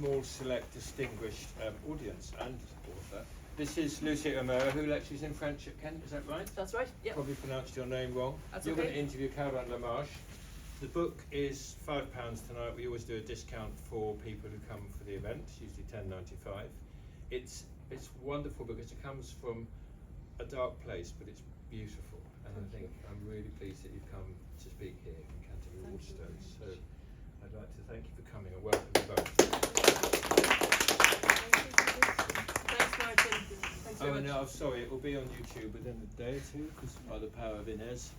small, select, distinguished audience and author. This is Lucy O'Meara, who lectures in French at Kent, is that right? That's right, yeah. Probably pronounced your name wrong. That's You're okay. going to interview Caroline LAMARCHE. The book is £5 tonight. We always do a discount for people who come for the event, it's usually $10.95. It's wonderful because it comes from a dark place, but it's beautiful. And I think I'm really pleased that you've come to speak here in Canterbury Waterstones. So I'd like to thank you for coming and welcome you both. Thanks, Martin. Thanks very much. No, I'm sorry, it will be on YouTube within a day or two, because by the power of Inez,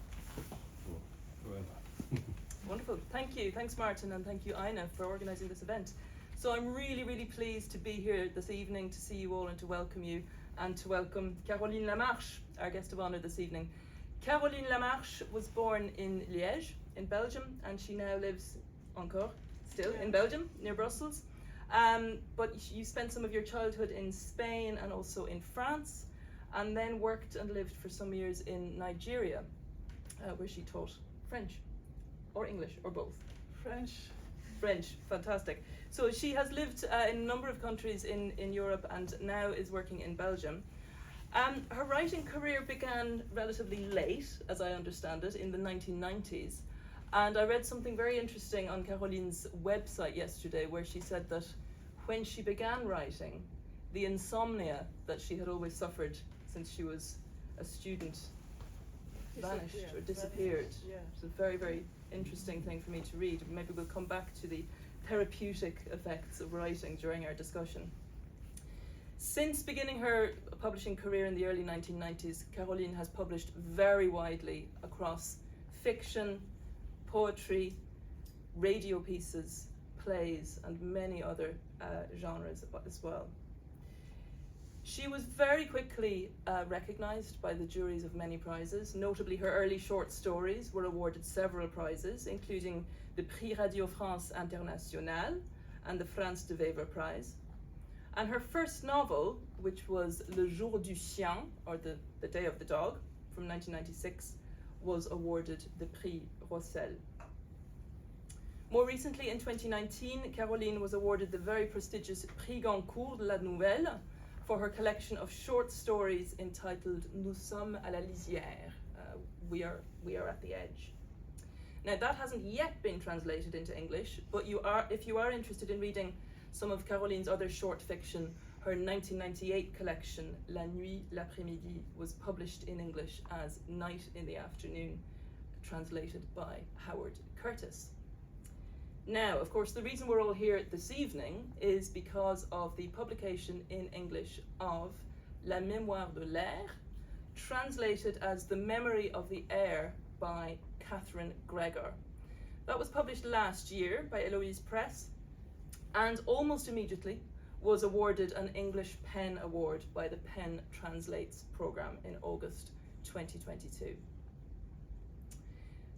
or forever. Wonderful. Thank you. Thanks, Martin, and thank you, Ina, for organising this event. So I'm really, really pleased to be here this evening to see you all and to welcome you, and to welcome Caroline LAMARCHE, our guest of honour this evening. Caroline LAMARCHE was born in Liège, in Belgium, and she now lives still in Belgium, near Brussels. But you spent some of your childhood in Spain and also in France, and then worked and lived for some years in Nigeria, where she taught French, or English, or both. French, fantastic. So she has lived in a number of countries in Europe and now is working in Belgium. Her writing career began relatively late, as I understand it, in the 1990s. And I read something very interesting on Caroline's website yesterday, where she said that when she began writing, the insomnia that she had always suffered since she was a student vanished or disappeared. Yeah. It's a very, very interesting thing for me to read. Maybe we'll come back to the therapeutic effects of writing during our discussion. Since beginning her publishing career in the early 1990s, Caroline has published very widely across fiction, poetry, radio pieces, plays, and many other genres as well. She was very quickly recognised by the juries of many prizes. Notably, her early short stories were awarded several prizes, including the Prix Radio France International and the France de Wever Prize. And her first novel, which was Le Jour du Chien, or the Day of the Dog, from 1996, was awarded the Prix Rossel. More recently, in 2019, Caroline was awarded the very prestigious Prix Goncourt de la Nouvelle for her collection of short stories entitled Nous sommes à la lisière, we are at the edge. Now, that hasn't yet been translated into English, but if you are interested in reading some of Caroline's other short fiction, her 1998 collection La Nuit, l'Après-midi was published in English as Night in the Afternoon, translated by Howard Curtis. Now, of course, the reason we're all here this evening is because of the publication in English of La Mémoire de l'air, translated as The Memory of the Air by Catherine Gregor. That was published last year by Eloise Press, and almost immediately was awarded an English PEN Award by the PEN Translates programme in August 2022.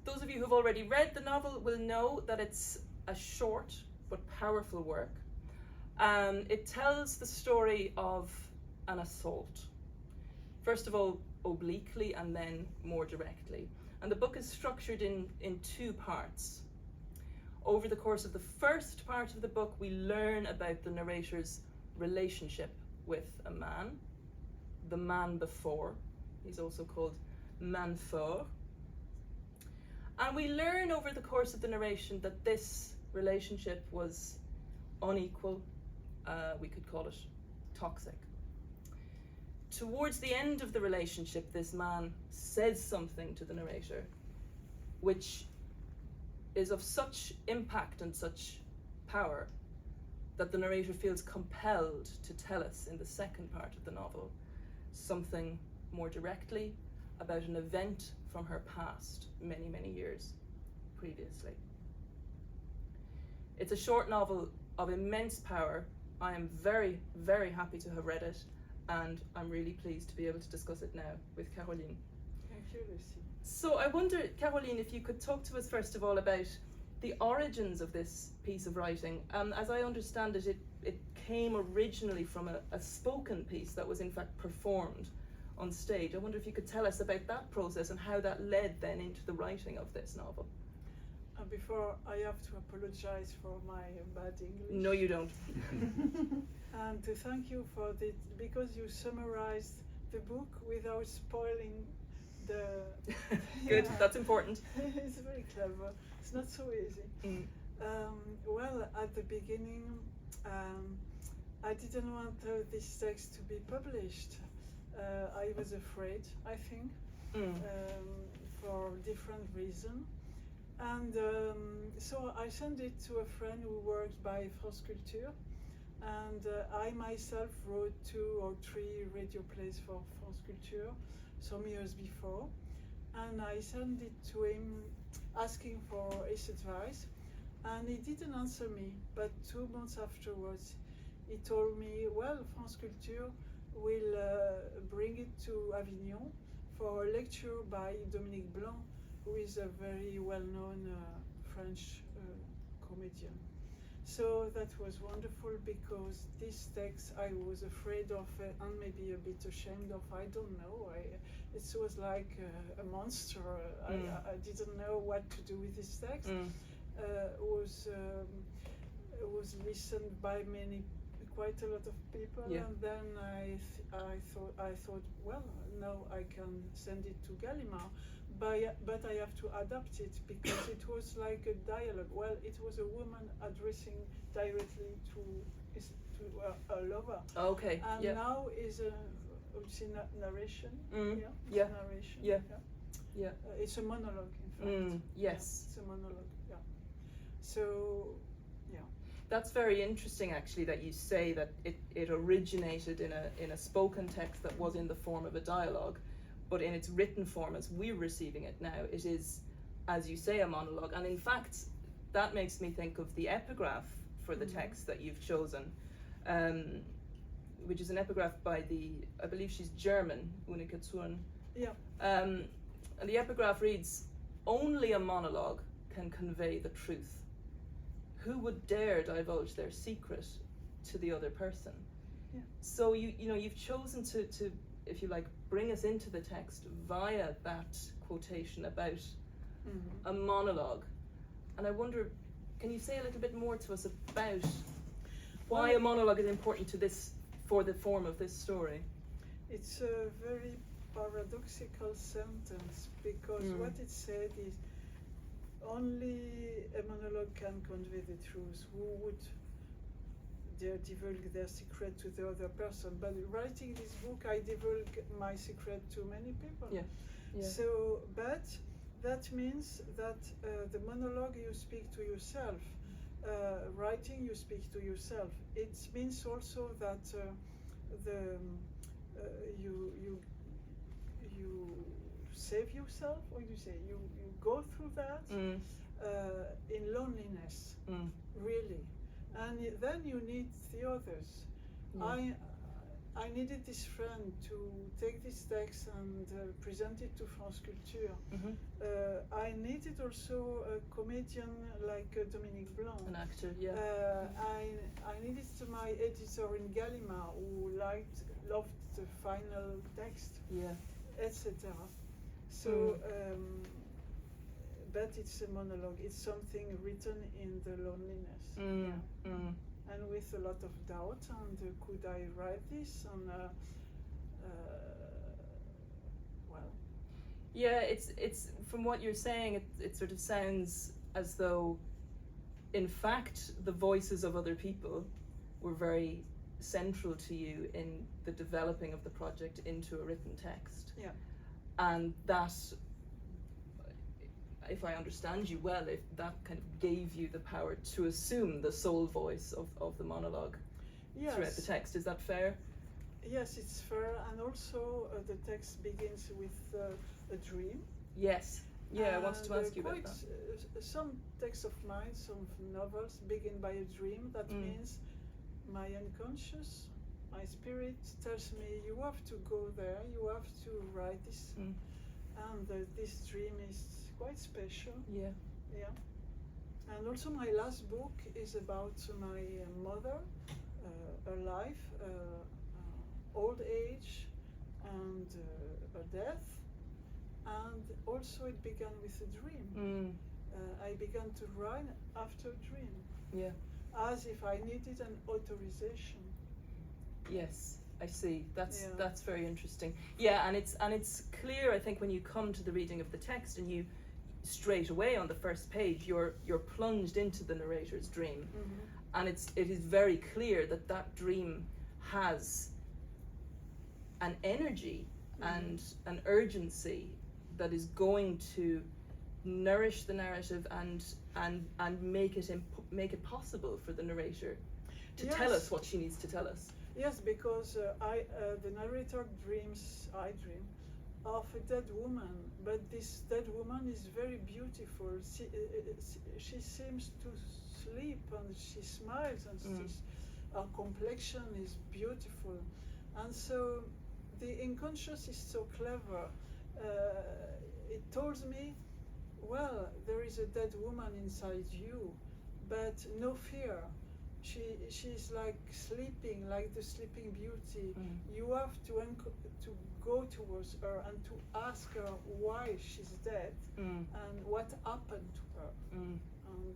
Those of you who've already read the novel will know that it's a short but powerful work. It tells the story of an assault. First of all, obliquely, and then more directly. And the book is structured in two parts. Over the course of the first part of the book, we learn about the narrator's relationship with a man, the man before. He's also called Manfort. And we learn over the course of the narration that this relationship was unequal, we could call it toxic. Towards the end of the relationship, this man says something to the narrator, which is of such impact and such power that the narrator feels compelled to tell us in the second part of the novel something more directly about an event from her past many, many years previously. It's a short novel of immense power. I am very, very happy to have read it, and I'm really pleased to be able to discuss it now with Caroline. Thank you, Lucy. So I wonder, Caroline, if you could talk to us first of all about the origins of this piece of writing. As I understand it, it came originally from a spoken piece that was in fact performed on stage. I wonder if you could tell us about that process and how that led then into the writing of this novel. Before I have to apologize for my bad English. No, you don't. And to thank you for this, because you summarized the book without spoiling the. Good, Yeah. that's important. It's very clever. It's not so easy. Mm. Well, at the beginning, I didn't want this text to be published. I was afraid, I think, for different reasons. And so I sent it to a friend who worked by France Culture, and I myself wrote 2 or 3 radio plays for France Culture some years before, and I sent it to him asking for his advice, and he didn't answer me, but 2 months afterwards he told me, well, France Culture will bring it to Avignon for a lecture by Dominique Blanc, who is a very well-known French comedian. So that was wonderful, because this text I was afraid of and maybe a bit ashamed of. I don't know. It was like a monster. I didn't know what to do with this text. Was listened by quite a lot of people, and then I thought, well, now I can send it to Gallimard. But I have to adapt it, because it was like a dialogue. Well, it was a woman addressing directly to a lover. Okay. And now is a narration. Yeah. Narration. Yeah. It's a monologue, in fact. Yes. It's a monologue. Yeah. So, yeah. That's very interesting, actually, that you say that it originated in a spoken text that was in the form of a dialogue. But in its written form, as we're receiving it now, it is, as you say, a monologue. And in fact, that makes me think of the epigraph for the text that you've chosen, which is an epigraph by I believe she's German, Unika Zurn. Yeah. And the epigraph reads, "Only a monologue can convey the truth. Who would dare divulge their secret to the other person?" Yeah. So you've chosen to, if you like, bring us into the text via that quotation about a monologue. And I wonder, can you say a little bit more to us about why a monologue is important to this, for the form of this story? It's a very paradoxical sentence, because what it said is only a monologue can convey the truth. Who would dare divulge their secret to the other person? But writing this book, I divulge my secret to many people. Yeah. So, but that means that the monologue, you speak to yourself. Writing, you speak to yourself. It means also that you save yourself, or you say you go through that in loneliness, really. And then you need the others. I needed this friend to take this text and present it to France Culture. I needed also a comedian like Dominique Blanc. An actor, yeah. I needed my editor in Gallimard, who loved the final text, etc. So, but it's a monologue. It's something written in the loneliness. And with a lot of doubt, and could I write this? And well, yeah, it's from what you're saying, it sort of sounds as though, in fact, the voices of other people were very central to you in the developing of the project into a written text. Yeah. And that, if I understand you well, if that kind of gave you the power to assume the sole voice of the monologue throughout the text. Is that fair? Yes, it's fair. And also the text begins with a dream. Yes. Yeah, I wanted to ask you about that. Some texts of mine, some novels begin by a dream. That means my unconscious, my spirit tells me, you have to go there, you have to write this. And this dream is quite special. Yeah. And also my last book is about my mother, her life, old age, and her death. And also it began with a dream. I began to write after a dream, Yeah. as if I needed an authorization. Yes, I see. That's Yeah. that's very interesting. Yeah, and it's clear, I think, when you come to the reading of the text and you straight away on the first page you're plunged into the narrator's dream, Mm-hmm. and it is very clear that that dream has an energy and an urgency that is going to nourish the narrative and make it possible for the narrator to tell us what she needs to tell us. Yes, because the narrator dreams, I dream, of a dead woman, but this dead woman is very beautiful. She seems to sleep and she smiles and her complexion is beautiful. And so the unconscious is so clever. It told me, well, there is a dead woman inside you, but no fear. She's like sleeping, like the Sleeping Beauty. You have to go towards her and to ask her why she's dead and what happened to her. And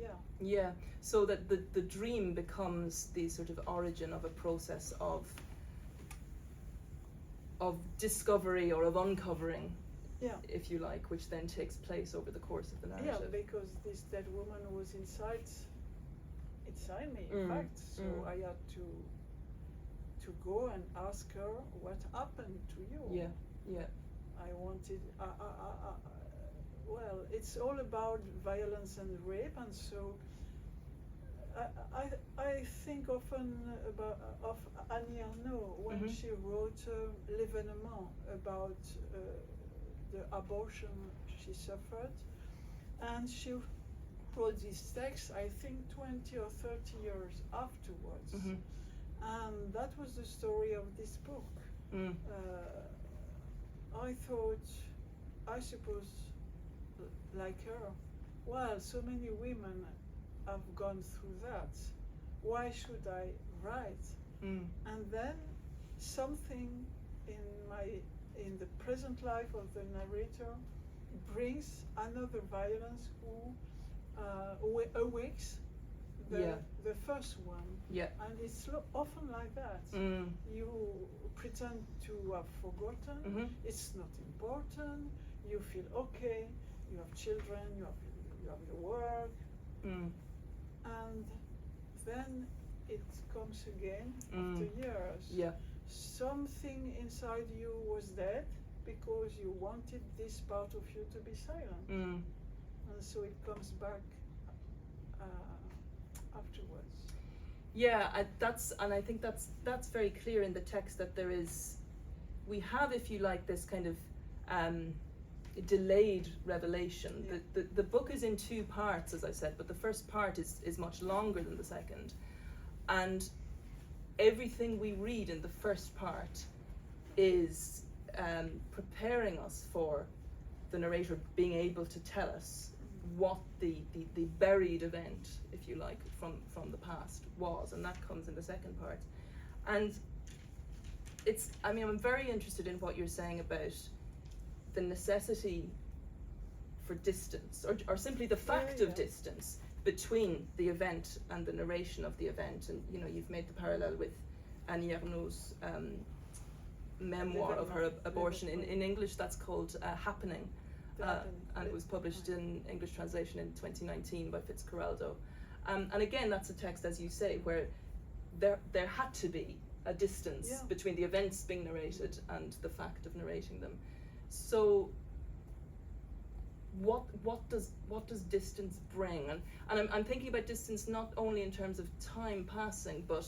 yeah. Yeah, so that the dream becomes the sort of origin of a process of discovery or of uncovering, Yeah. if you like, which then takes place over the course of the narrative. Yeah, because this dead woman was inside me, in fact. So I had to go and ask her what happened to you. Yeah, yeah. I wanted. Well, it's all about violence and rape, and so I think often of Annie Ernaux when she wrote L'Événement about the abortion she suffered, and she wrote this text, I think 20 or 30 years afterwards. And that was the story of this book. I thought, I suppose, like her, well, so many women have gone through that. Why should I write? And then something in the present life of the narrator brings another violence who awakes the first one. Yeah. And it's often like that. You pretend to have forgotten. It's not important. You feel okay. You have children. You have your work. And then it comes again after years. Yeah. Something inside you was dead because you wanted this part of you to be silent. And so it comes back afterwards. Yeah, I think that's very clear in the text that we have, if you like, this kind of delayed revelation. Yeah. The book is in two parts, as I said, but the first part is much longer than the second, and everything we read in the first part is preparing us for the narrator being able to tell us what the buried event, if you like, from the past was, and that comes in the second part. And I'm very interested in what you're saying about the necessity for distance, or simply the fact of distance between the event and the narration of the event. And you've made the parallel with Annie Ernaux's memoir of her abortion. In English that's called Happening, and it was published in English translation in 2019 by Fitzcarraldo. And again, that's a text, as you say, where there had to be a distance between the events being narrated and the fact of narrating them. So what does distance bring? And I'm thinking about distance not only in terms of time passing, but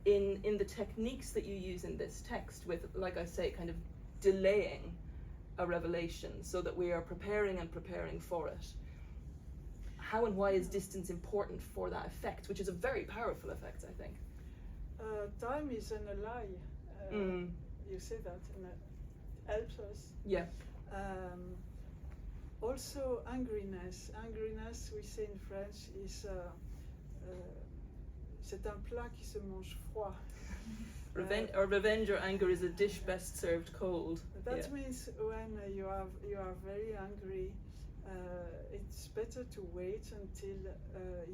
in the techniques that you use in this text, with, like I say, kind of delaying a revelation so that we are preparing for it. How and why is distance important for that effect, which is a very powerful effect, I think? Time is an ally. You say that, and it helps us. Yeah. Also, angriness. Angriness, we say in French, is c'est un plat qui se mange froid. Revenge or anger is a dish best served cold. That means when you are very angry, it's better to wait until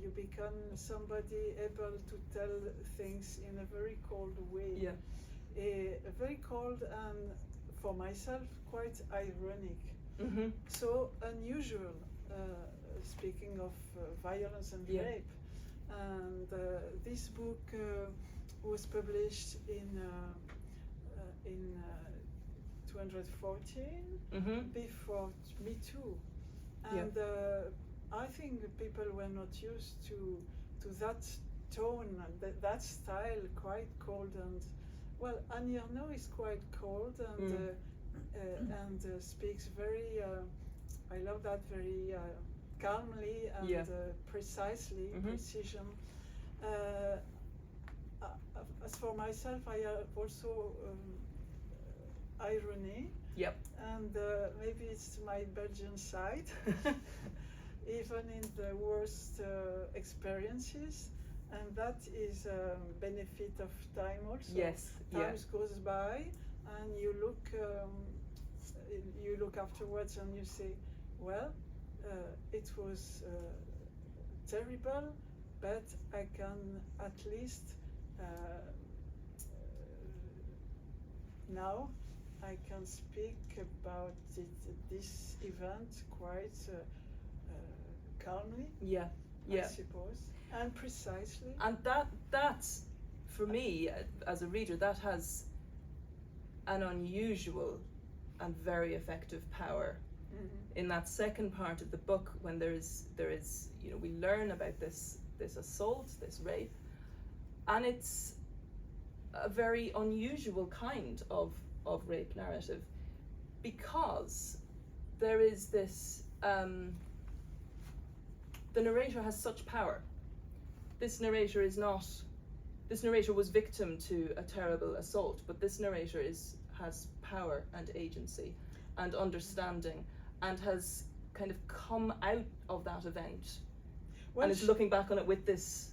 you become somebody able to tell things in a very cold way. Yeah. Very cold and, for myself, quite ironic. Mm-hmm. So unusual, speaking of violence and rape. And this book was published in 214, before Me Too. And I think people were not used to that tone and that style, quite cold and, well, Annie Ernaux is quite cold and speaks very, I love that, very calmly and precisely, precision. As for myself, I have also irony. Yep. And maybe it's my Belgian side, even in the worst experiences, and that is benefit of time also. Yes. Time goes by, and you look afterwards and you say, well, it was terrible, but I can at least now I can speak about this event quite calmly. Yeah. I suppose, and precisely. And that's for me as a reader, that has an unusual and very effective power. In that second part of the book, when there is we learn about this assault, this rape, and it's a very unusual kind of rape narrative, because there is this the narrator has such power. This narrator was victim to a terrible assault, but this narrator has power and agency and understanding, and has kind of come out of that event, and is looking back on it with this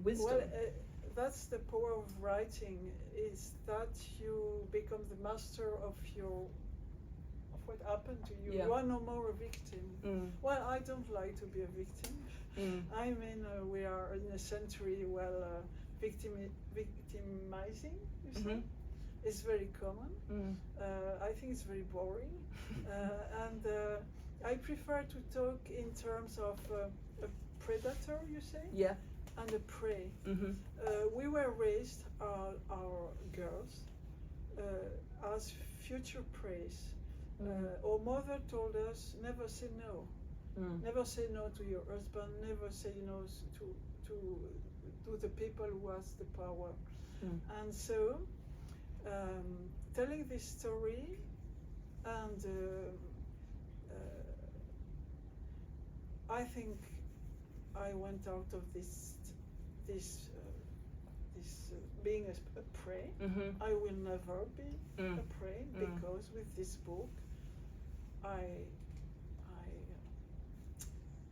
wisdom. Well, that's the power of writing, is that you become the master of what happened to you. You are no more a victim. Well, I don't like to be a victim. I mean, we are in a century victimizing, you see. It's very common. I think it's very boring. And I prefer to talk in terms of a predator, you say? Yeah. And a prey. We were raised, our girls, as future preys. Our mother told us, never say no. Never say no to your husband, never say no to the people who has the power. And so, telling this story, and I think I went out of this being a prey. I will never be a prey, because with this book I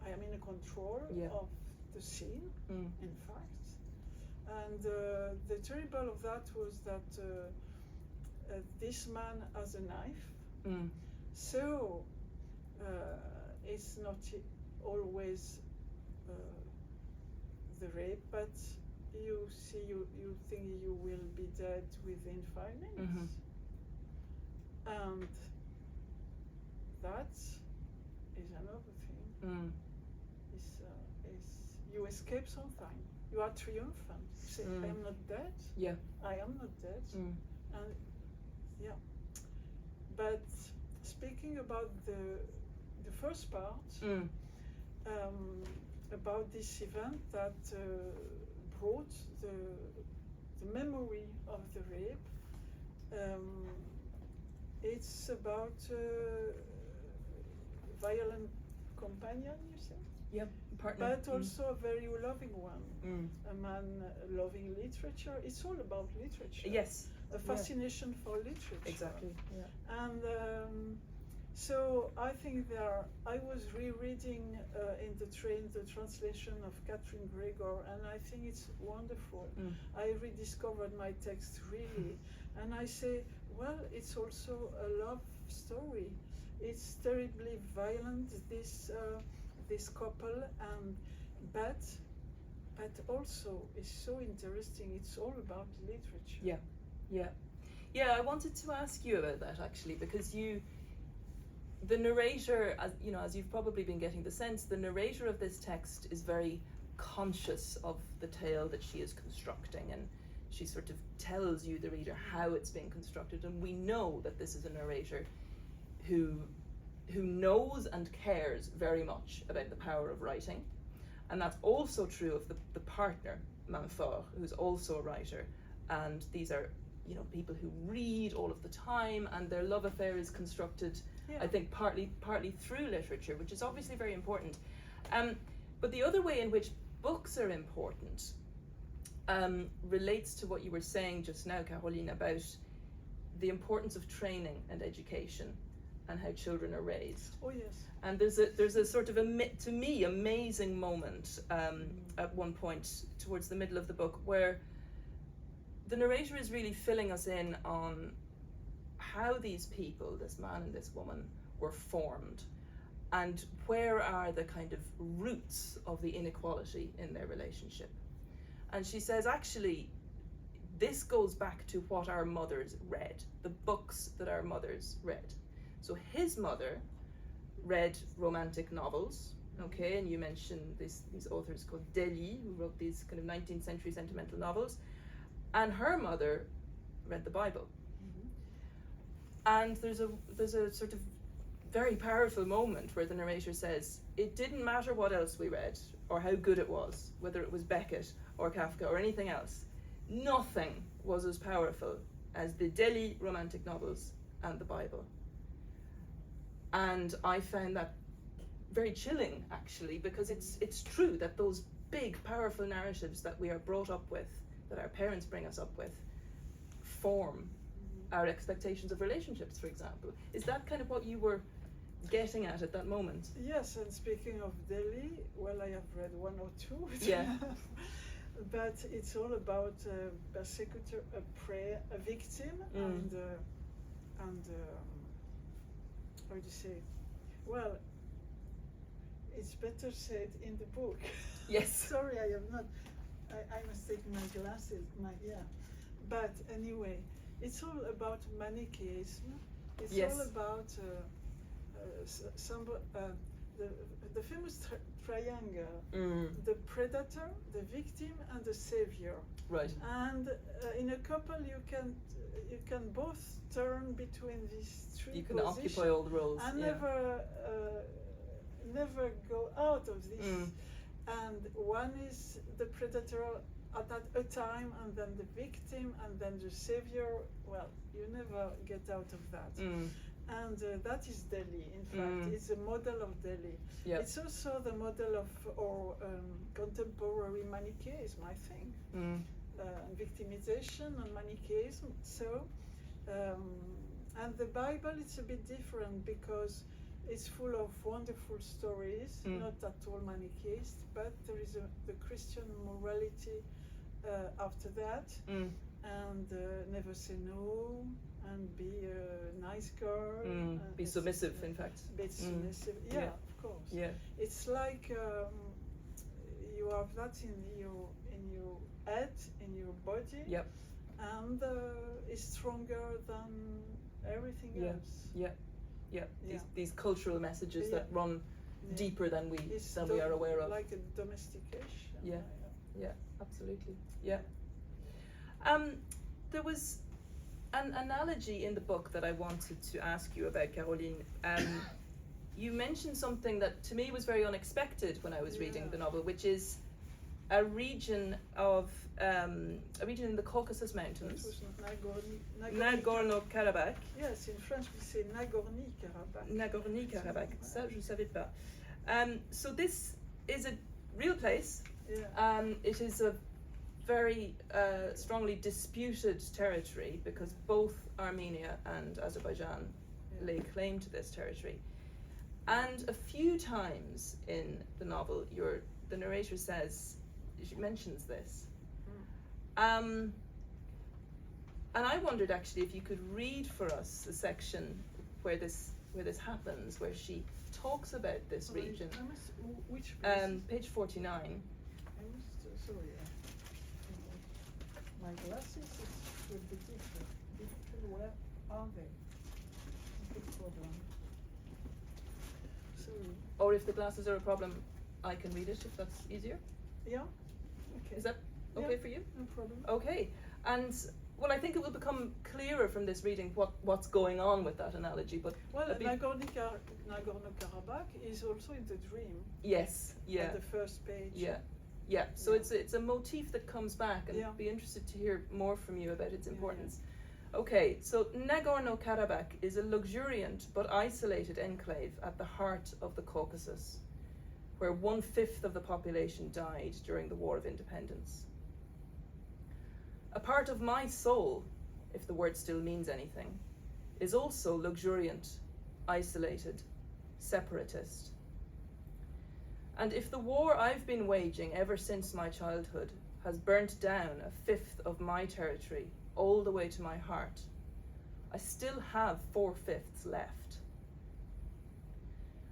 am in control of the scene, in fact. And the terrible of that was that this man has a knife, so it's not always the rape, but you think you will be dead within 5 minutes. And that is another thing. You escape sometime. You are triumphant. You say, I am not dead. Yeah. I am not dead. And but speaking about the first part, about this event that brought the memory of the rape, it's about violent companion, you say? Yep, partner. But also a very loving one, a man loving literature. It's all about literature. Yes. A fascination for literature. Exactly. Yeah. And So I think I was rereading in the train the translation of Catherine Gregor, and I think it's wonderful. I rediscovered my text really, and I say, well, it's also a love story. It's terribly violent, this couple, but also it's so interesting. It's all about literature. Yeah. I wanted to ask you about that actually, because the narrator, as you've probably been getting the sense, the narrator of this text is very conscious of the tale that she is constructing, and she sort of tells you, the reader, how it's being constructed. And we know that this is a narrator who knows and cares very much about the power of writing. And that's also true of the partner, Manfort, who's also a writer. And these are, people who read all of the time, and their love affair is constructed, I think, partly through literature, which is obviously very important. But the other way in which books are important relates to what you were saying just now, Caroline, about the importance of training and education and how children are raised. Oh yes. And there's a sort of to me, amazing moment at one point towards the middle of the book where the narrator is really filling us in on how these people, this man and this woman, were formed, and where are the kind of roots of the inequality in their relationship. And she says, actually, this goes back to what our mothers read, the books that our mothers read. So his mother read romantic novels, okay, and you mentioned these authors called Dely, who wrote these kind of 19th century sentimental novels, and her mother read the Bible. And there's a sort of very powerful moment where the narrator says, it didn't matter what else we read or how good it was, whether it was Beckett or Kafka or anything else, nothing was as powerful as the Dely romantic novels and the Bible. And I found that very chilling, actually, because it's true that those big, powerful narratives that we are brought up with, that our parents bring us up with, form our expectations of relationships, for example. Is that kind of what you were getting at that moment? Yes, and speaking of Dely, well, I have read one or two. Yeah. But it's all about a persecutor, a victim, and how do you say? Well, it's better said in the book. Yes. Sorry, I have not. I must take my glasses. But anyway, it's all about Manichaeism. It's all about the famous triangle: the predator, the victim, and the savior. Right. And in a couple, you can both turn between these three. You can occupy all the roles. And never go out of this. And one is the predator at a time, and then the victim, and then the savior. Well, you never get out of that. And that is Dely. In fact, it's a model of Dely. Yep. It's also the model of our contemporary Manichaeism, I think. Victimization and Manichaeism. So, and the Bible, it's a bit different because it's full of wonderful stories, not at all Manichaeist, but there is the Christian morality after that, and never say no, and be a nice girl, be submissive, in fact. Be submissive, yeah, of course. Yeah. It's like you have that in your head, in your body, Yep. and is stronger than everything else. Yeah. These cultural messages that run deeper than we are aware of. Like a domestication. Yeah, absolutely. Yeah. There was an analogy in the book that I wanted to ask you about, Caroline. You mentioned something that to me was very unexpected when I was reading the novel, which is a region in the Caucasus Mountains. Nagorno-Karabakh. Yes, in French we say Nagorno-Karabakh. Nagorno-Karabakh. Ça, je savais pas. So this is a real place. Yeah. It is a very strongly disputed territory because both Armenia and Azerbaijan lay claim to this territory. And a few times in the novel, the narrator she mentions this. And I wondered actually if you could read for us a section where this happens, where she talks about this region. Which Page 49. Sorry. My glasses will be different. Where are they? Big problem. Sorry. Or if the glasses are a problem, I can read it if that's easier. Yeah. Okay. Is that okay for you? No problem. Okay. And well, I think it will become clearer from this reading what's going on with that analogy. But well, Nagorno-Karabakh is also in the dream. Yes. Yeah. At the first page. Yeah. Yeah. So it's a motif that comes back, and I'd be interested to hear more from you about its importance. Okay, so Nagorno-Karabakh is a luxuriant but isolated enclave at the heart of the Caucasus, where 1/5 of the population died during the War of Independence. A part of my soul, if the word still means anything, is also luxuriant, isolated, separatist. And if the war I've been waging ever since my childhood has burnt down 1/5 of my territory all the way to my heart, I still have 4/5 left.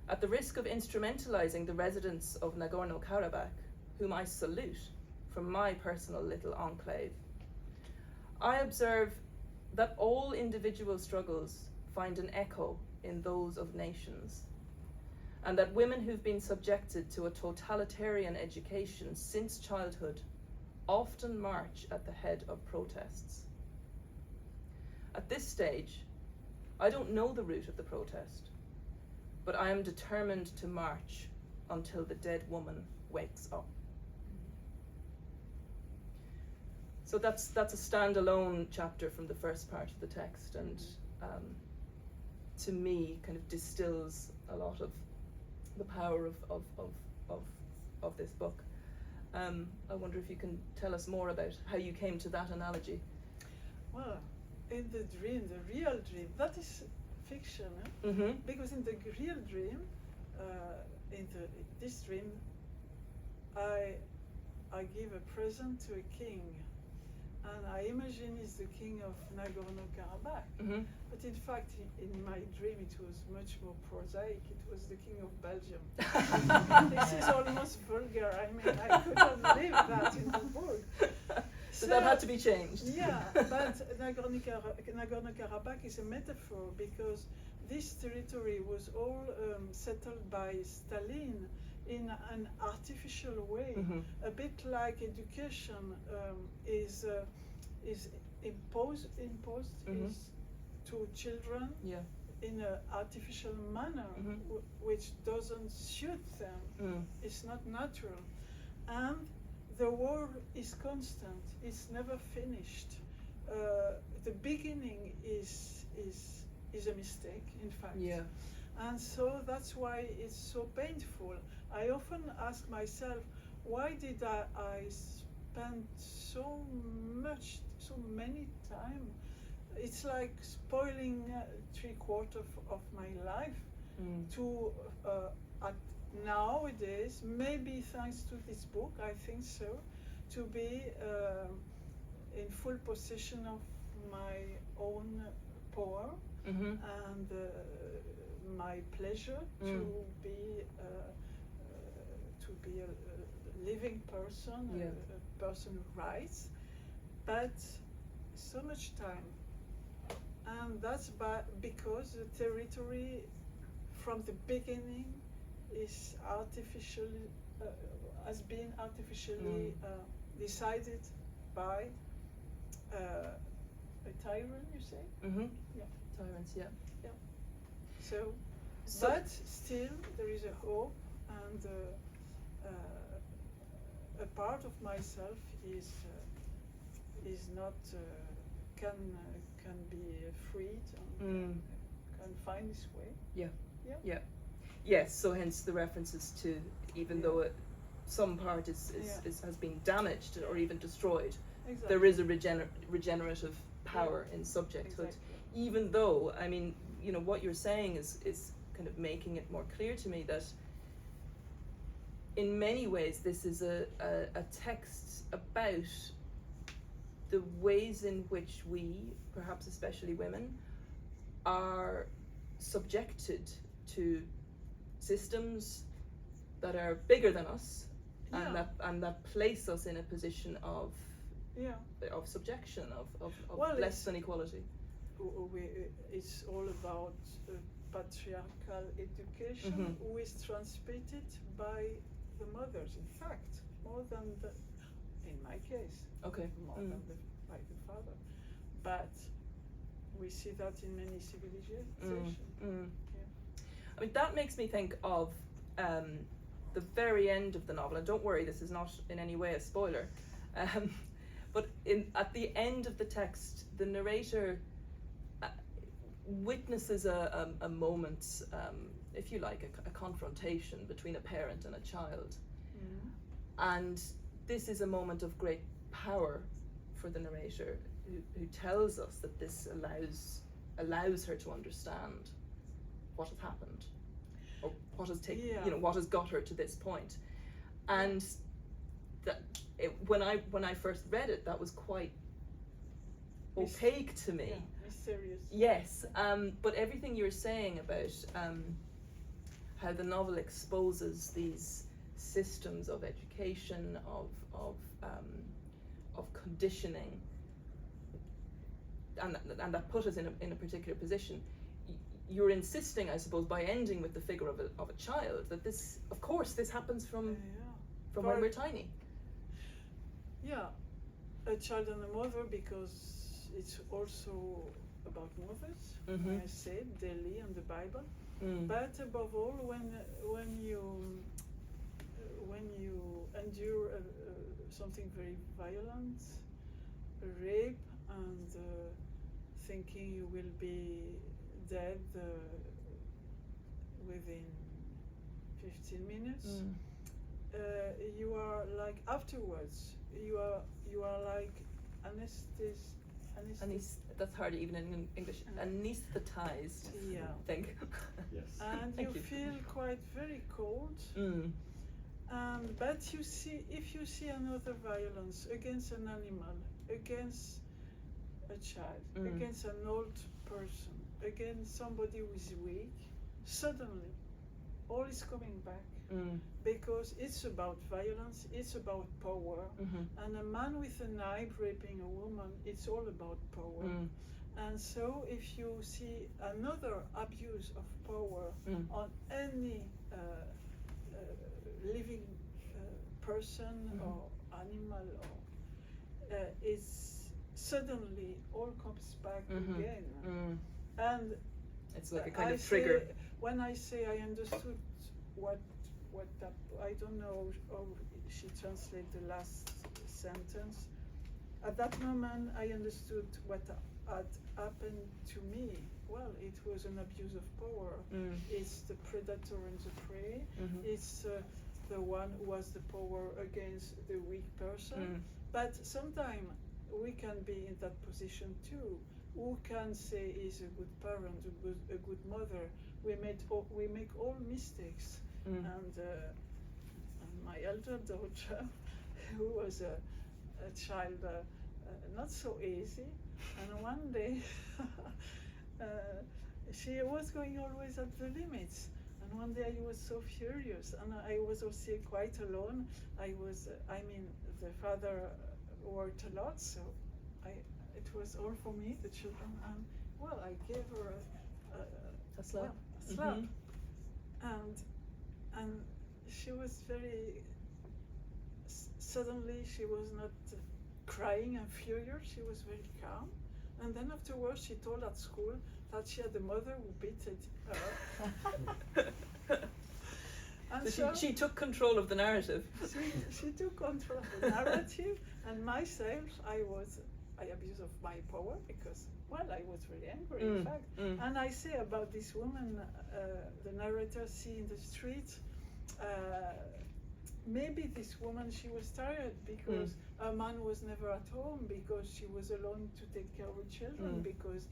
At the risk of instrumentalizing the residents of Nagorno-Karabakh, whom I salute from my personal little enclave, I observe that all individual struggles find an echo in those of nations, and that women who've been subjected to a totalitarian education since childhood often march at the head of protests. At this stage, I don't know the route of the protest, but I am determined to march until the dead woman wakes up. So that's a standalone chapter from the first part of the text, and to me kind of distills a lot of the power of this book. I wonder if you can tell us more about how you came to that analogy. Well, in the dream, the real dream, that is fiction, because in the real dream, this dream, I give a present to a king, and I imagine he's the king of Nagorno-Karabakh. But in fact, in my dream, it was much more prosaic. It was the king of Belgium. This is almost vulgar. I mean, I couldn't live that in the book. So that had to be changed. Yeah, but Nagorno-Karabakh is a metaphor, because this territory was all settled by Stalin in an artificial way, a bit like education is imposed to children in an artificial manner, which doesn't suit them. It's not natural, and the war is constant. It's never finished. The beginning is a mistake, in fact. Yeah. And so that's why it's so painful. I often ask myself, why did I spend so many time? It's like spoiling 3/4 of my life to nowadays, maybe thanks to this book, I think so, to be in full possession of my own power and my pleasure to be a living person, a person who writes, but so much time, and that's because the territory from the beginning is has been artificially decided by a tyrant, you say? Yeah, tyrants, yeah. So, but still there is a hope, and a part of myself is not can be freed and can find its way. Yes, so hence the references to, even though some part has been damaged or even destroyed, there is a regenerative power in subjecthood. even though, I mean, you know, what you're saying is kind of making it more clear to me that in many ways this is a text about the ways in which we, perhaps especially women, are subjected to systems that are bigger than us, Yeah. and that place us in a position of Yeah. subjection, of Well, less than equality. It's all about patriarchal education, Mhm. who is transmitted by the mothers. In fact, more than in my case, Okay. more than by the father. But we see that in many civilizations. Yeah. I mean, that makes me think of the very end of the novel, and don't worry, this is not in any way a spoiler, but at the end of the text, the narrator witnesses a moment, if you like, a confrontation between a parent and a child. Mm. And this is a moment of great power for the narrator, who tells us that this allows her to understand what has happened, or what has taken, Yeah. you know, what has got her to this point. And that when I first read it, that was quite opaque to me. Yeah, mysterious. Yes, but everything you're saying about how the novel exposes these systems of education, of conditioning, and that put us in a particular position. You're insisting, I suppose, by ending with the figure of a child, that this, of course, this happens from when we're tiny. Yeah, a child and a mother, because it's also about mothers. Mhm. I said daily in the Bible, Mm. but above all, when you endure something very violent, a rape, and thinking you will be dead within 15 minutes. You are like afterwards. You are like That's hard even in English. Anesthetized. Yeah. I think. Yes. And Thank you you. feel quite very cold. But if you see another violence against an animal, against a child, against an old person, against somebody who is weak, suddenly all is coming back. Because it's about violence, it's about power, and a man with a knife raping a woman, it's all about power. And so if you see another abuse of power on any living person or animal, or it's suddenly all comes back again. And it's like a kind of trigger. When I say I understood what that, I don't know how she translated the last sentence. At that moment, I understood what had happened to me. Well, it was an abuse of power. It's the predator and the prey. It's the one who has the power against the weak person. But sometimes we can be in that position too. Who can say is a good parent, a good mother? We make all mistakes. And my elder daughter, who was a child not so easy, and one day she was going always at the limits. And one day I was so furious, and I was also quite alone. The father worked a lot, so it was all for me, the children, and well, I gave her A slap. a slap, and she was very. Suddenly, she was not crying and furious. She was very calm, and then afterwards, she told at school that she had a mother who beat her. And So she took control of the narrative. She took control of the narrative, and myself, I abused of my power because, well, I was very angry, in fact. And I say about this woman, the narrator see in the street, maybe this woman, she was tired because her man was never at home, because she was alone to take care of her children, because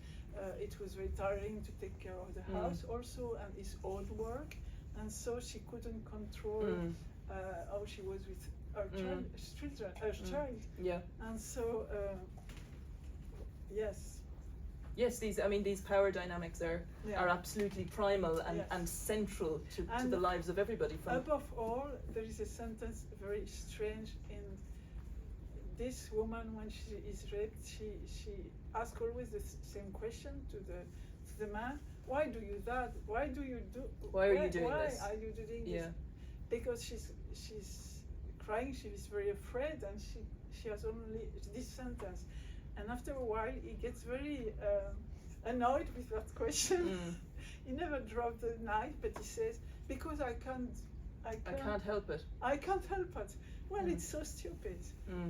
it was very tiring to take care of the house also, and his own work, and so she couldn't control how she was with her child. Yeah. And so, yes. Yes, these power dynamics are absolutely primal and central to the lives of everybody. Above all, there is a sentence very strange in this woman. When she is raped, she asks always the same question to the man: why do you that? Why do you do? Why are you doing this? Why are you doing this? Because she's crying. She is very afraid, and she has only this sentence. And after a while, he gets very annoyed with that question. He never dropped the knife, but he says, because I can't help it. I can't help it. Well, it's so stupid.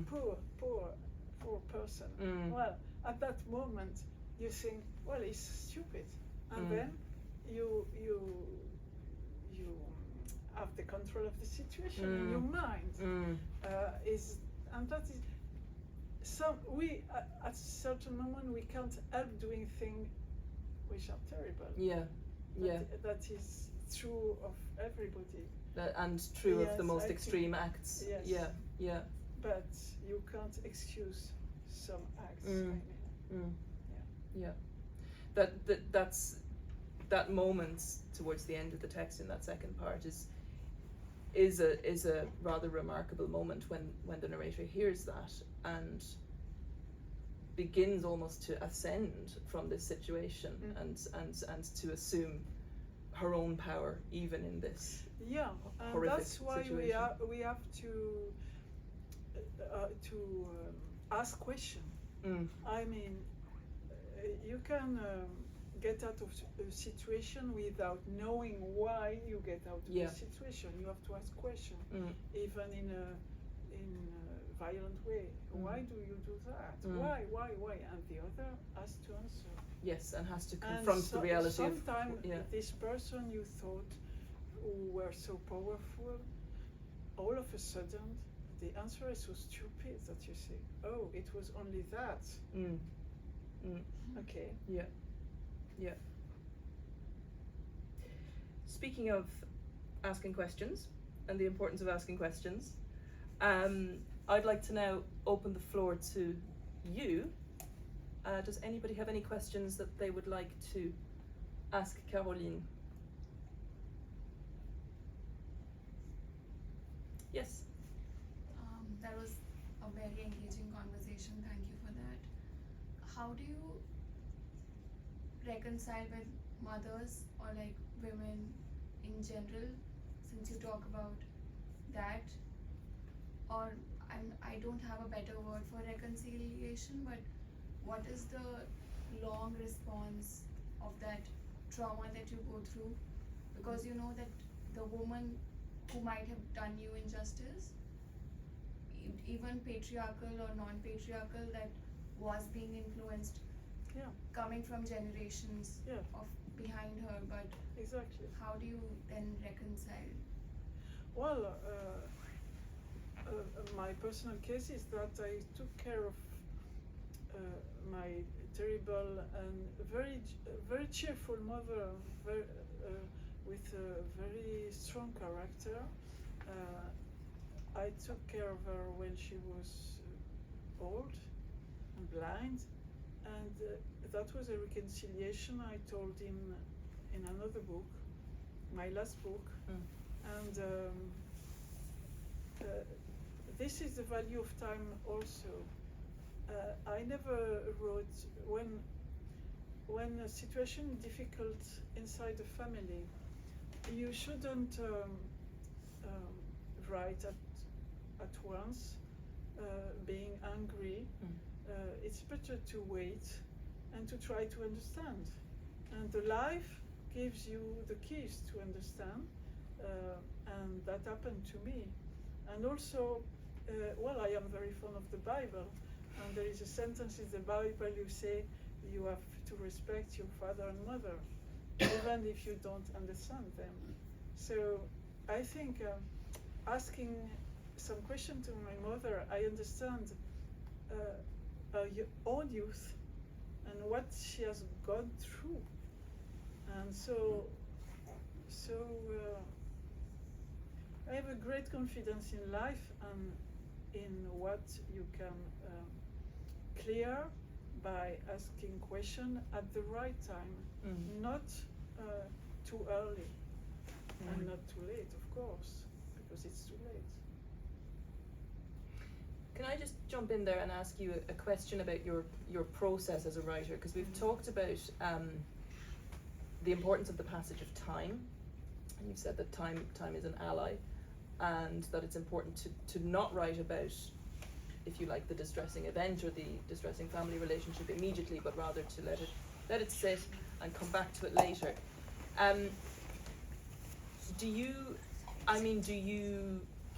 Poor person. Well, at that moment, you think, well, it's stupid. And then you have the control of the situation in your mind. And that is, we at a certain moment we can't help doing things which are terrible. That is true of everybody. And true of the most extreme acts. Yes. Yeah. But you can't excuse some acts. That's that moment towards the end of the text in that second part is a rather remarkable moment when the narrator hears that and begins almost to ascend from this situation and to assume her own power even in this horrific that's why situation. we have to ask questions. I mean, you can get out of a situation without knowing why you get out of the situation. You have to ask questions, even in a violent way. Why do you do that? Why? And the other has to answer. Yes, and has to confront the reality sometimes this person you thought who were so powerful, all of a sudden the answer is so stupid that you say, oh, it was only that. Okay. Yeah. Speaking of asking questions and the importance of asking questions, I'd like to now open the floor to you. Does anybody have any questions that they would like to ask Caroline? Yes. That was a very engaging conversation. Thank you for that. How do you reconcile with mothers or like women in general, since you talk about that? Or I don't have a better word for reconciliation, but what is the long response of that trauma that you go through? Because you know that the woman who might have done you injustice, even patriarchal or non-patriarchal, that was being influenced, coming from generations of behind her, but exactly. How do you then reconcile? Well, my personal case is that I took care of my terrible and very cheerful mother, with a very strong character. I took care of her when she was old and blind, and that was a reconciliation I told him in another book, my last book. And this is the value of time also. I never wrote when a situation is difficult inside the family, you shouldn't write at once, being angry. It's better to wait and to try to understand. And the life gives you the keys to understand, and that happened to me. And also, I am very fond of the Bible, and there is a sentence in the Bible you say you have to respect your father and mother, even if you don't understand them. So I think asking some question to my mother, I understand her own youth and what she has gone through, and so I have a great confidence in life and in what you can clear by asking question at the right time, not too early and not too late, of course, because it's too late. Can I just jump in there and ask you a question about your process as a writer? Because we've talked about the importance of the passage of time, and you've said that time is an ally, and that it's important to not write about, if you like, the distressing event or the distressing family relationship immediately, but rather to let it sit and come back to it later. Do you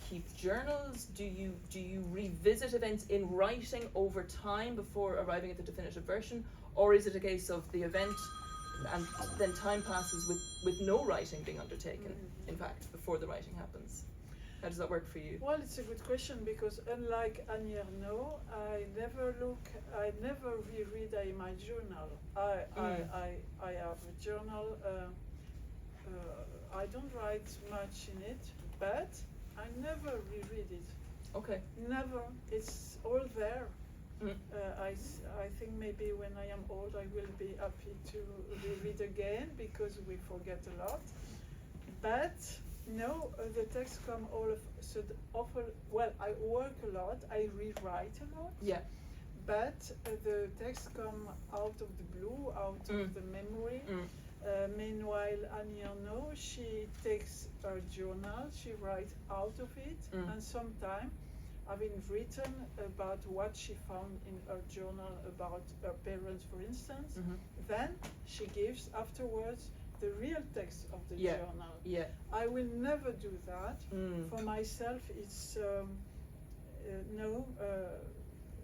keep journals? Do you revisit events in writing over time before arriving at the definitive version, or is it a case of the event and then time passes with no writing being undertaken, in fact, before the writing happens? How does that work for you? Well, it's a good question, because unlike Annie Ernaux, I never reread my journal. I have a journal. I don't write much in it, but I never reread it. Okay. Never. It's all there. I think maybe when I am old, I will be happy to reread again, because we forget a lot. But no, the texts come all of so awful. Well, I work a lot. I rewrite a lot. Yeah. But the texts come out of the blue, out of the memory. Meanwhile, Annie Ernaux, she takes her journal, she writes out of it, and sometimes, having written about what she found in her journal about her parents, for instance, then she gives afterwards the real text of the journal. Yeah. I will never do that. For myself, it's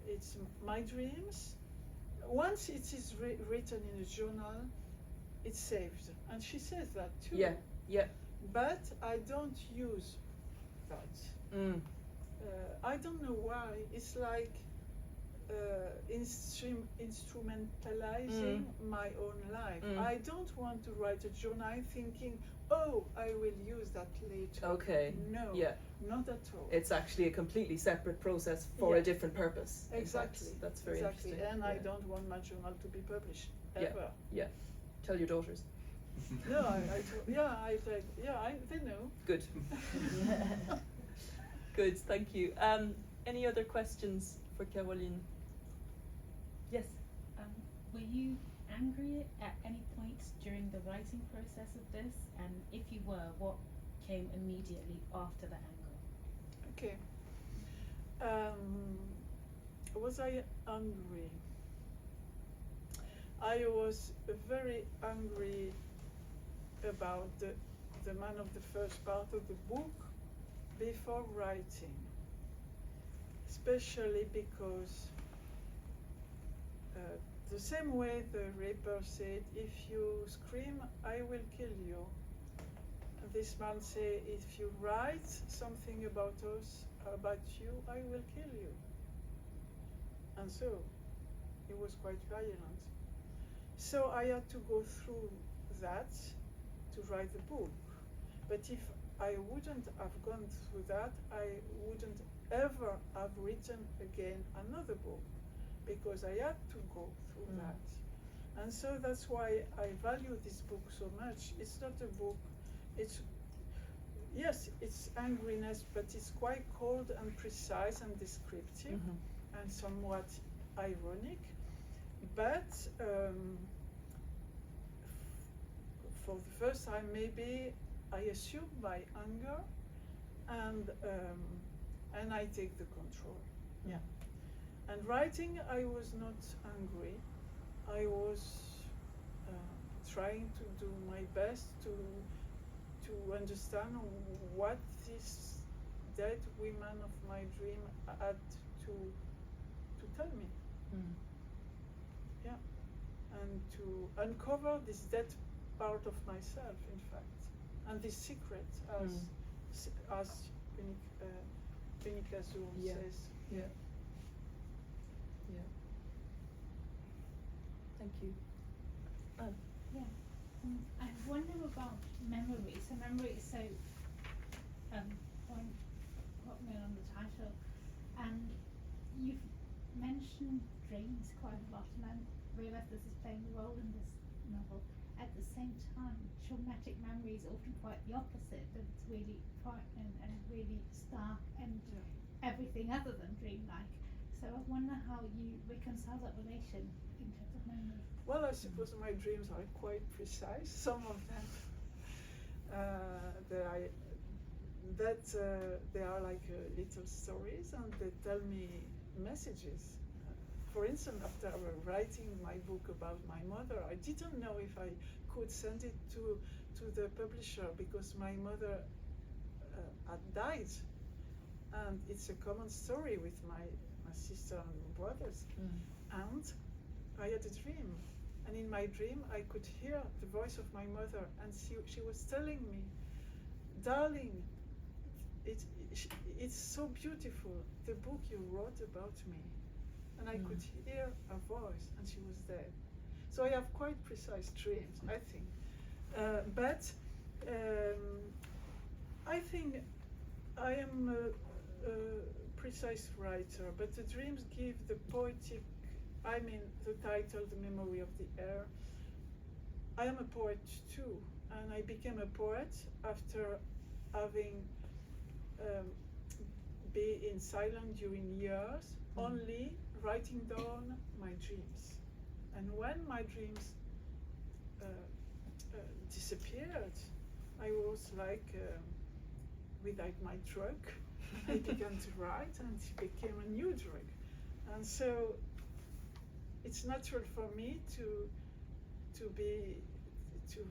it's my dreams. Once it is written in a journal, it's saved, and she says that too. Yeah, yeah. But I don't use that. I don't know why. It's like instrumentalizing my own life. I don't want to write a journal thinking, oh, I will use that later. Okay. No. Yeah. Not at all. It's actually a completely separate process for a different purpose. Exactly. That's very interesting. And I don't want my journal to be published ever. Yeah. Tell your daughters. No, they know. Good. Good, thank you. Any other questions for Caroline? Yes. Were you angry at any point during the writing process of this? And if you were, what came immediately after the anger? Okay. Was I angry? I was very angry about the man of the first part of the book before writing, especially because the same way the raper said, if you scream, I will kill you. This man said, if you write something about us, about you, I will kill you. And so, it was quite violent. So I had to go through that to write the book. But if I wouldn't have gone through that, I wouldn't ever have written again another book, because I had to go through that. And so that's why I value this book so much. It's not a book, it's angriness, but it's quite cold and precise and descriptive and somewhat ironic. But for the first time, maybe I assume my anger, and I take the control. Yeah. And writing, I was not angry. I was trying to do my best to understand what this dead woman of my dream had to tell me. Yeah. And to uncover this dead part of myself, in fact, and this secret, as Unica Azul Yeah. says. Yeah. Yeah. Thank you. I wonder about memory. So memory is so prominent on the title, and you've mentioned dreams quite a lot, and I realise this is playing a role in this novel. At the same time, traumatic memory is often quite the opposite, that it's really frightening and really stark and everything other than dreamlike. So I wonder how you reconcile that relation in terms of memory. Well, I suppose my dreams are quite precise. Some of them, they are like little stories, and they tell me messages. For instance, after writing my book about my mother, I didn't know if I could send it to the publisher because my mother had died, and it's a common story with my sister and brothers. And I had a dream, and in my dream I could hear the voice of my mother, and she was telling me, "Darling, it's so beautiful, the book you wrote about me." And I could hear her voice, and she was there. So I have quite precise dreams, I think. But I think I am a precise writer, but the dreams give the poetic, I mean, the title, The Memory of the Air. I am a poet too, and I became a poet after having been in silence during years, only writing down my dreams. And when my dreams disappeared, I was like without my drug. I began to write, and it became a new drug. And so it's natural for me to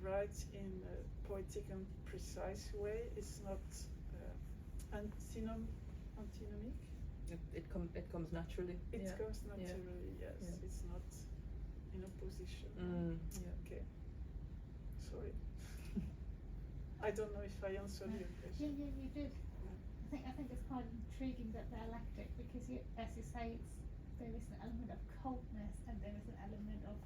write in a poetic and precise way. It's not antinomic. It comes naturally. It Yeah. comes naturally, yes. Yeah. It's not in opposition. Yeah. Okay. Sorry. I don't know if I answered your question. Yeah, you did. I think it's quite intriguing, that dialectic, because you, as you say, there is an element of coldness and there is an element of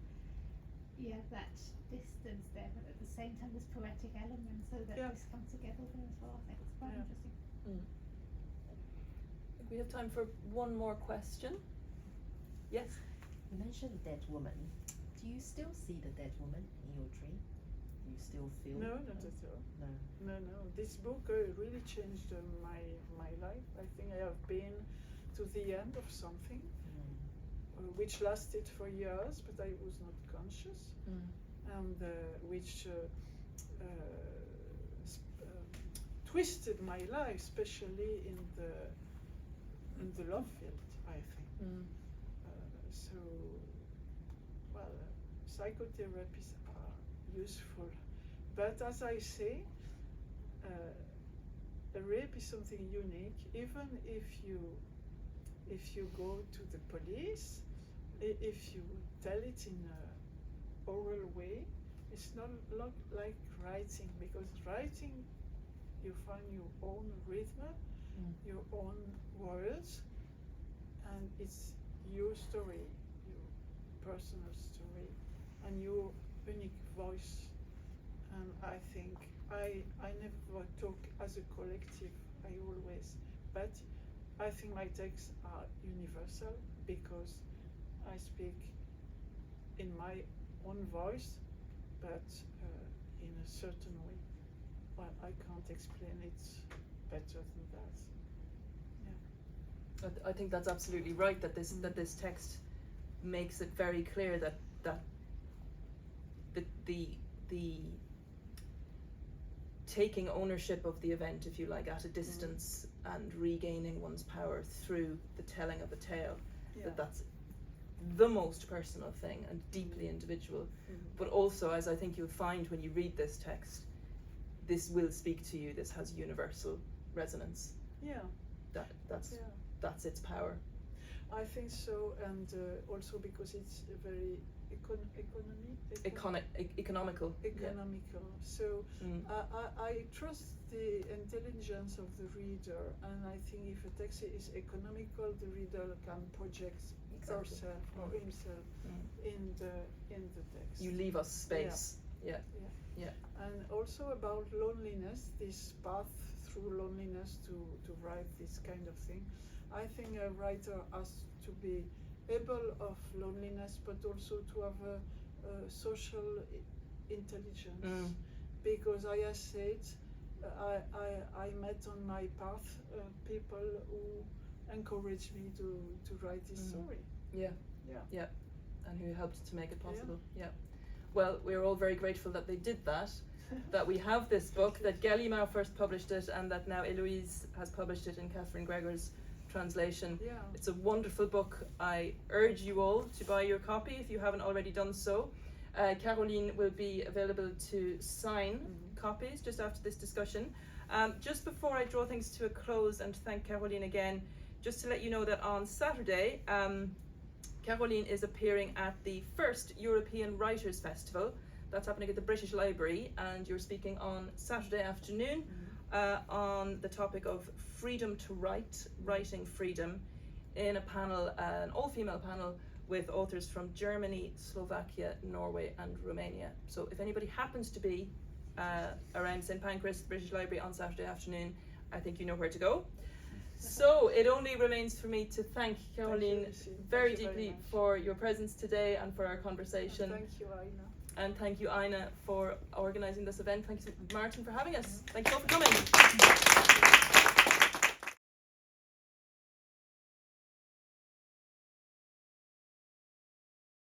that distance there, but at the same time this poetic element, so that this comes together there as well. I think it's quite interesting. I think we have time for one more question. Yes. You mentioned dead woman. Do you still see the dead woman in your dream? Do you still feel? No, not at all. No. No. This book really changed my life. I think I have been to the end of something, which lasted for years, but I was not conscious, and which twisted my life, especially in the love field, I think. So, well, psychotherapies are useful, but as I say, a rape is something unique. Even if you go to the police, if you tell it in an oral way, it's not like writing, because writing, you find your own rhythm, your own words, and it's your story, your personal story, and your unique voice. And I think I never talk as a collective, I always, but I think my texts are universal because I speak in my own voice, but in a certain way. Well, I can't explain it better than that. I think that's absolutely right, that this text makes it very clear that the taking ownership of the event, if you like, at a distance, and regaining one's power through the telling of a tale, that's the most personal thing and deeply individual. But also, as I think you'll find when you read this text, this will speak to you. This has universal resonance. That's its power. I think so, and also because it's a very Economical. economical. So Mm. I trust the intelligence of the reader, and I think if a text is economical, the reader can project Exactly. herself or Mm. himself Mm. in the text. You leave us space. Yeah. And also about loneliness, this path through loneliness to write this kind of thing. I think a writer has to be able of loneliness, but also to have a social intelligence. Mm. Because I have said, I met on my path people who encouraged me to write this story. Yeah. Yeah. Yeah. And who helped to make it possible. Yeah. Well, we're all very grateful that they did that, that we have this book, that Gallimard first published it, and that now Eloise has published it in Catherine Gregor's translation. Yeah. It's a wonderful book. I urge you all to buy your copy if you haven't already done so. Caroline will be available to sign copies just after this discussion. Just before I draw things to a close and thank Caroline again, just to let you know that on Saturday, Caroline is appearing at the first European Writers' Festival. That's happening at the British Library, and you're speaking on Saturday afternoon on the topic of freedom to write, writing freedom, in a panel, an all-female panel with authors from Germany, Slovakia, Norway and Romania. So if anybody happens to be around St Pancras, the British Library on Saturday afternoon, I think you know where to go. So it only remains for me to thank Caroline very deeply for your presence today and for our conversation. And thank you, Aina. And thank you, Aina, for organising this event. Thank you, Martin, for having us. Thank you all for coming.